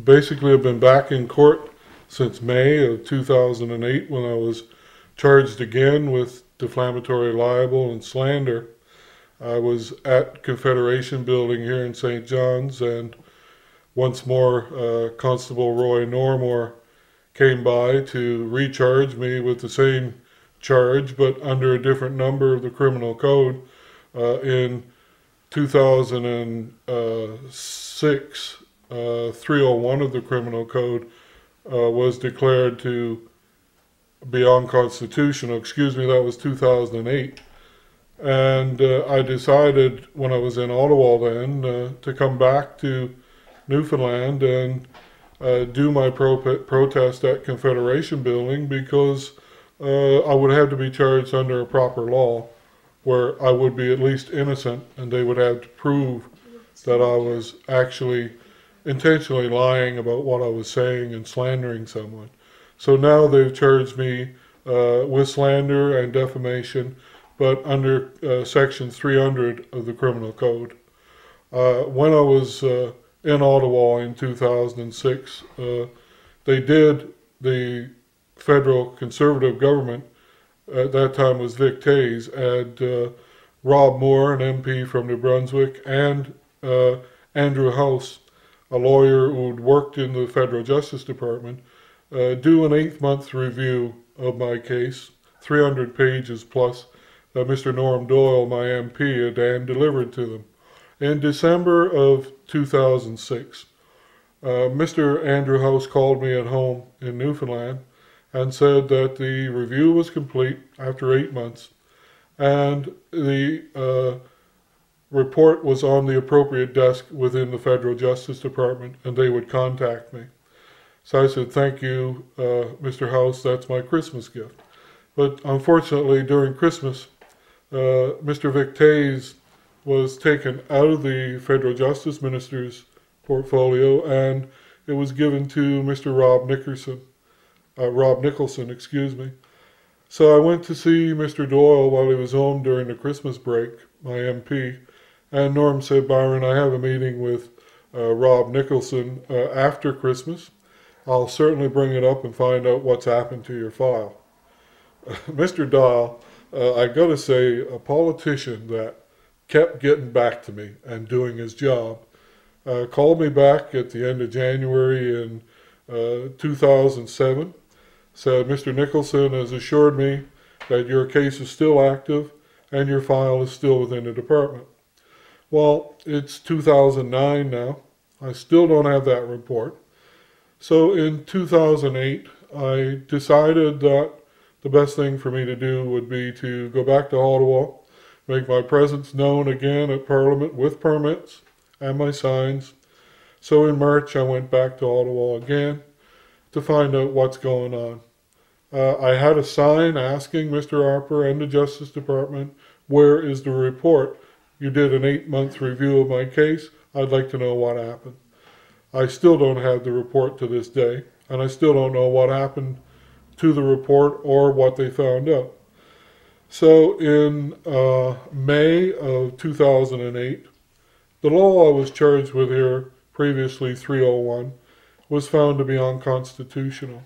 Basically, I've been back in court since May of 2008 when I was charged again with defamatory libel and slander. I was at Confederation Building here in St. John's, and once more Constable Roy Normore came by to recharge me with the same charge but under a different number of the criminal code. In 2006, 301 of the criminal code was declared to be unconstitutional. Excuse me, that was 2008. And I decided when I was in Ottawa then to come back to Newfoundland and do my protest at Confederation Building, because I would have to be charged under a proper law where I would be at least innocent, and they would have to prove that I was actually intentionally lying about what I was saying and slandering someone. So now they've charged me with slander and defamation, but under Section 300 of the Criminal Code. When I was in Ottawa in 2006, the federal conservative government at that time was Vic Tays, had Rob Moore, an MP from New Brunswick, and Andrew House, a lawyer who'd worked in the Federal Justice Department, do an 8-month review of my case, 300 pages plus, that Mr. Norm Doyle, my MP, had hand delivered to them. In December of 2006, Mr. Andrew House called me at home in Newfoundland and said that the review was complete after 8 months, and the report was on the appropriate desk within the Federal Justice Department, and they would contact me. So I said, thank you, Mr. House, that's my Christmas gift. But unfortunately, during Christmas, Mr. Vic Tays was taken out of the Federal Justice Minister's portfolio, and it was given to Mr. Rob Nicholson, excuse me. So I went to see Mr. Doyle while he was home during the Christmas break, my MP, and Norm said, Byron, I have a meeting with Rob Nicholson after Christmas. I'll certainly bring it up and find out what's happened to your file. Mr. Doyle, I got to say, a politician that kept getting back to me and doing his job, called me back at the end of January in 2007, said, Mr. Nicholson has assured me that your case is still active and your file is still within the department. Well, it's 2009 now. I still don't have that report. So in 2008, I decided that the best thing for me to do would be to go back to Ottawa, make my presence known again at Parliament with permits and my signs. So in March, I went back to Ottawa again to find out what's going on. I had a sign asking Mr. Harper and the Justice Department, where is the report? You did an 8-month review of my case. I'd like to know what happened. I still don't have the report to this day, and I still don't know what happened to the report or what they found out. So in May of 2008, the law I was charged with here, previously 301, was found to be unconstitutional.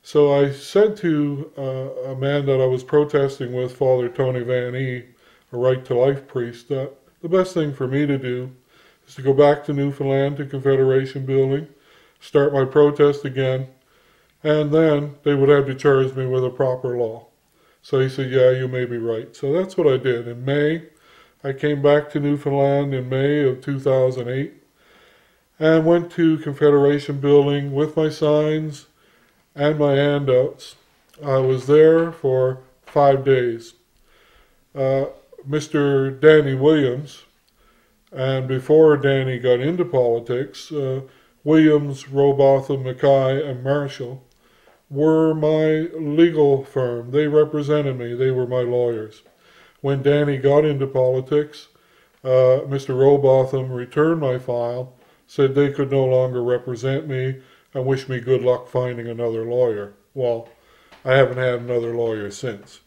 So I said to a man that I was protesting with, Father Tony Van E., a right-to-life priest, that the best thing for me to do is to go back to Newfoundland, to Confederation Building, start my protest again, and then they would have to charge me with a proper law. So he said, yeah, you may be right. So that's what I did. In May, I came back to Newfoundland in May of 2008 and went to Confederation Building with my signs and my handouts. I was there for 5 days. Mr. Danny Williams, and before Danny got into politics, Williams, Robotham, Mackay, and Marshall were my legal firm. They represented me. They were my lawyers. When Danny got into politics, Mr. Robotham returned my file, said they could no longer represent me, and wished me good luck finding another lawyer. Well, I haven't had another lawyer since.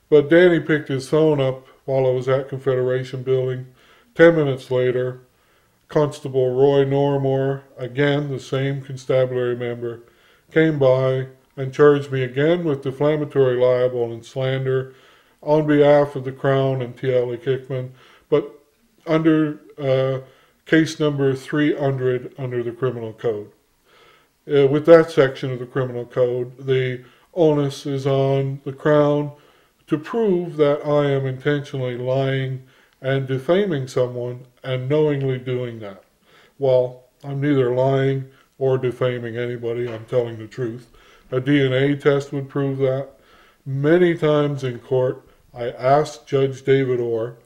But Danny picked his phone up while I was at Confederation Building. 10 minutes later, Constable Roy Normore, again the same constabulary member, came by and charged me again with defamatory libel and slander on behalf of the Crown and T.L.E. Hickman, but under case number 300 under the Criminal Code. With that section of the Criminal Code, the onus is on the Crown to prove that I am intentionally lying and defaming someone and knowingly doing that. Well, I'm neither lying or defaming anybody. I'm telling the truth. A DNA test would prove that. Many times in court, I asked Judge David Orr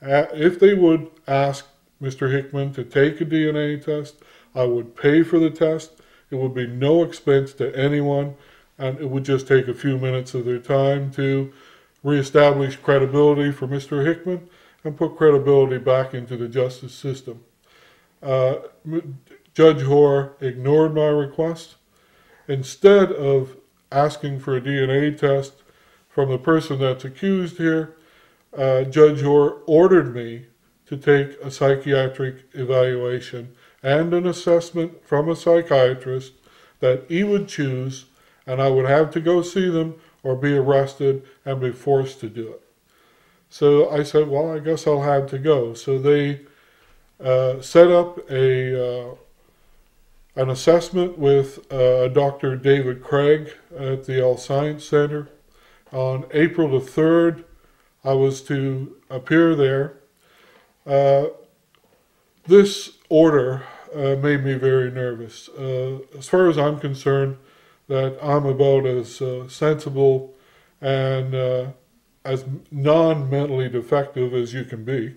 if they would ask Mr. Hickman to take a DNA test. I would pay for the test. It would be no expense to anyone, and it would just take a few minutes of their time to reestablish credibility for Mr. Hickman and put credibility back into the justice system. Judge Hoare ignored my request. Instead of asking for a DNA test from the person that's accused here, Judge Hoare ordered me to take a psychiatric evaluation and an assessment from a psychiatrist that he would choose, and I would have to go see them or be arrested and be forced to do it. So I said, well, I guess I'll have to go. So they set up an assessment with Dr. David Craig at the Health Science Center. On April the 3rd, I was to appear there. This order made me very nervous. As far as I'm concerned, that I'm about as sensible and as non-mentally defective as you can be.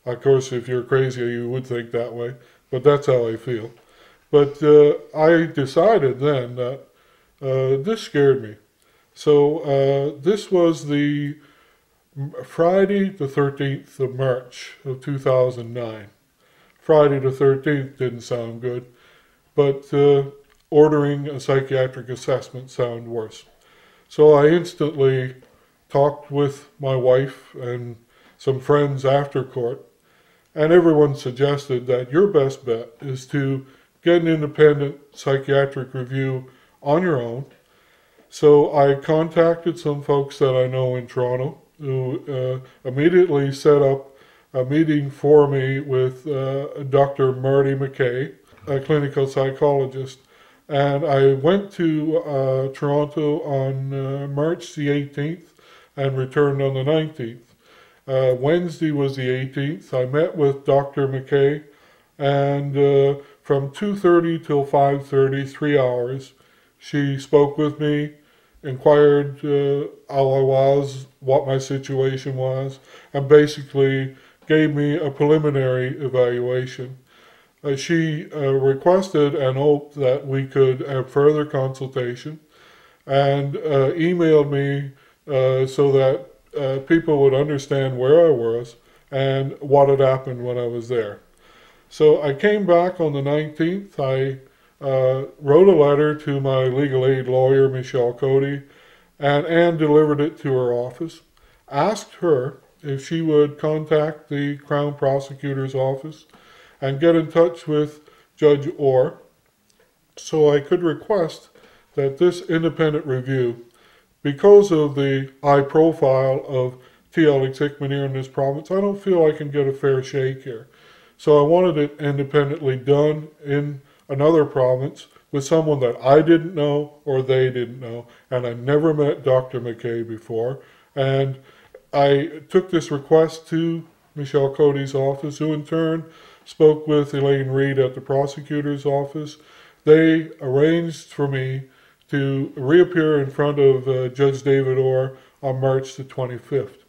Of course, if you're crazy, you would think that way, but that's how I feel. But I decided then that this scared me. So this was the Friday the 13th of March of 2009. Friday the 13th didn't sound good, but ordering a psychiatric assessment sounded worse. So I instantly talked with my wife and some friends after court, and everyone suggested that your best bet is to get an independent psychiatric review on your own. So I contacted some folks that I know in Toronto who immediately set up a meeting for me with Dr. Marty McKay, a clinical psychologist. And I went to Toronto on March the 18th and returned on the 19th. Wednesday was the 18th. I met with Dr. McKay, and from 2:30 till 5:30, 3 hours, she spoke with me, inquired how I was, what my situation was, and basically gave me a preliminary evaluation. She requested and hoped that we could have further consultation, and emailed me so that people would understand where I was and what had happened when I was there. So I came back on the 19th. I wrote a letter to my legal aid lawyer, Michelle Cody, and Anne delivered it to her office, asked her if she would contact the Crown Prosecutor's office and get in touch with Judge Orr so I could request that this independent review, because of the high profile of T.L. Hickman here in this province, I don't feel I can get a fair shake here. So I wanted it independently done in another province with someone that I didn't know or they didn't know, and I never met Dr. McKay before. And I took this request to Michelle Cody's office, who in turn spoke with Elaine Reed at the prosecutor's office. They arranged for me to reappear in front of Judge David Orr on March the 25th.